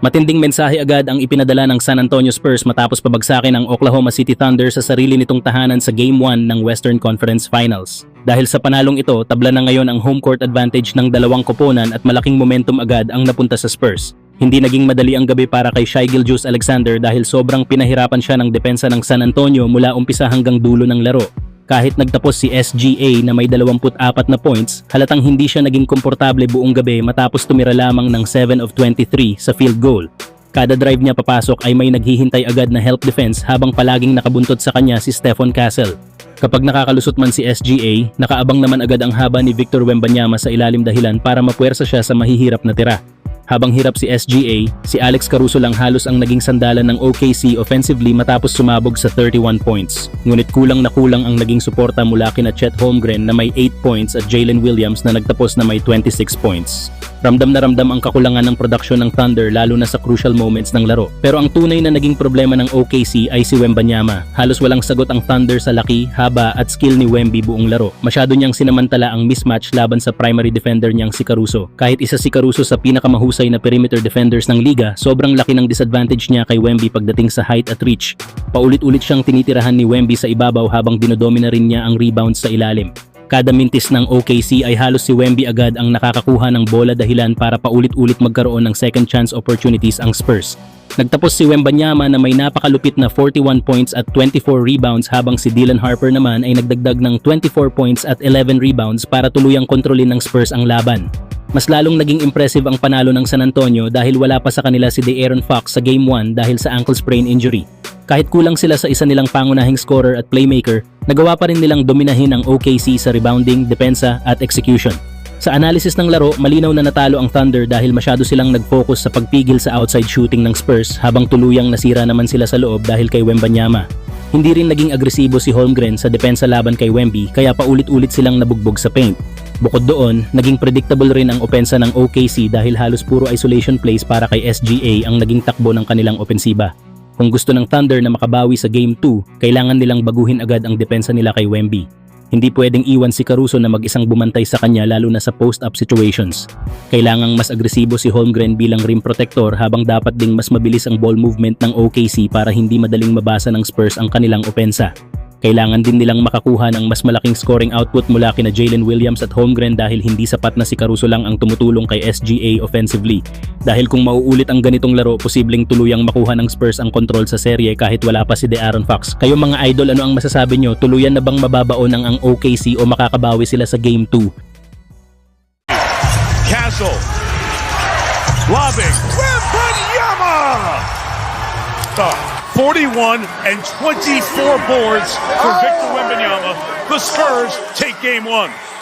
Matinding mensahe agad ang ipinadala ng San Antonio Spurs matapos pabagsakin ang Oklahoma City Thunder sa sarili nitong tahanan sa Game 1 ng Western Conference Finals. Dahil sa panalong ito, tabla na ngayon ang home court advantage ng dalawang koponan at malaking momentum agad ang napunta sa Spurs. Hindi naging madali ang gabi para kay Shai Gilgeous-Alexander dahil sobrang pinahirapan siya ng depensa ng San Antonio mula umpisa hanggang dulo ng laro. Kahit nagtapos si SGA na may 24 na points, halatang hindi siya naging komportable buong gabi matapos tumira lamang ng 7 of 23 sa field goal. Kada drive niya papasok ay may naghihintay agad na help defense habang palaging nakabuntot sa kanya si Stephon Castle. Kapag nakakalusot man si SGA, nakaabang naman agad ang haba ni Victor Wembanyama sa ilalim dahilan para mapuwersa siya sa mahihirap na tira. Habang hirap si SGA, si Alex Caruso lang halos ang naging sandalan ng OKC offensively matapos sumabog sa 31 points. Ngunit kulang na kulang ang naging suporta mula kina Chet Holmgren na may 8 points at Jalen Williams na nagtapos na may 26 points. Ramdam na ramdam ang kakulangan ng produksyon ng Thunder lalo na sa crucial moments ng laro. Pero ang tunay na naging problema ng OKC ay si Wembanyama. Halos walang sagot ang Thunder sa laki, haba at skill ni Wemby buong laro. Masyado niyang sinamantala ang mismatch laban sa primary defender niyang si Caruso. Kahit isa si Caruso sa pinakamahusay na perimeter defenders ng liga, sobrang laki ng disadvantage niya kay Wemby pagdating sa height at reach. Paulit-ulit siyang tinitirahan ni Wemby sa ibabaw habang dinodomina rin niya ang rebounds sa ilalim. Kada mintis ng OKC ay halos si Wemby agad ang nakakakuha ng bola dahilan para paulit-ulit magkaroon ng second chance opportunities ang Spurs. Nagtapos si Wembanyama na may napakalupit na 41 points at 24 rebounds habang si Dylan Harper naman ay nagdagdag ng 24 points at 11 rebounds para tuluyang kontrolin ng Spurs ang laban. Mas lalong naging impressive ang panalo ng San Antonio dahil wala pa sa kanila si De'Aaron Fox sa Game 1 dahil sa ankle sprain injury. Kahit kulang sila sa isa nilang pangunahing scorer at playmaker, nagawa pa rin nilang dominahin ang OKC sa rebounding, depensa at execution. Sa analysis ng laro, malinaw na natalo ang Thunder dahil masyado silang nag-focus sa pagpigil sa outside shooting ng Spurs habang tuluyang nasira naman sila sa loob dahil kay Wembanyama. Hindi rin naging agresibo si Holmgren sa depensa laban kay Wemby kaya paulit-ulit silang nabugbog sa paint. Bukod doon, naging predictable rin ang opensa ng OKC dahil halos puro isolation plays para kay SGA ang naging takbo ng kanilang opensiba. Kung gusto ng Thunder na makabawi sa Game 2, kailangan nilang baguhin agad ang depensa nila kay Wemby. Hindi pwedeng iwan si Caruso na mag-isang bumantay sa kanya lalo na sa post-up situations. Kailangang mas agresibo si Holmgren bilang rim protector habang dapat ding mas mabilis ang ball movement ng OKC para hindi madaling mabasa ng Spurs ang kanilang opensa. Kailangan din nilang makakuha ng mas malaking scoring output mula kina Jalen Williams at Holmgren dahil hindi sapat na si Caruso lang ang tumutulong kay SGA offensively. Dahil kung mauulit ang ganitong laro, posibleng tuluyang makuha ng Spurs ang control sa serye kahit wala pa si De'Aaron Fox. Kayo mga idol, ano ang masasabi nyo? Tuluyan na bang mababaon ang OKC o makakabawi sila sa Game 2? Castle. Lobbing. Wembanyama! 41 and 24 boards for Victor Wembanyama. The Spurs take Game 1.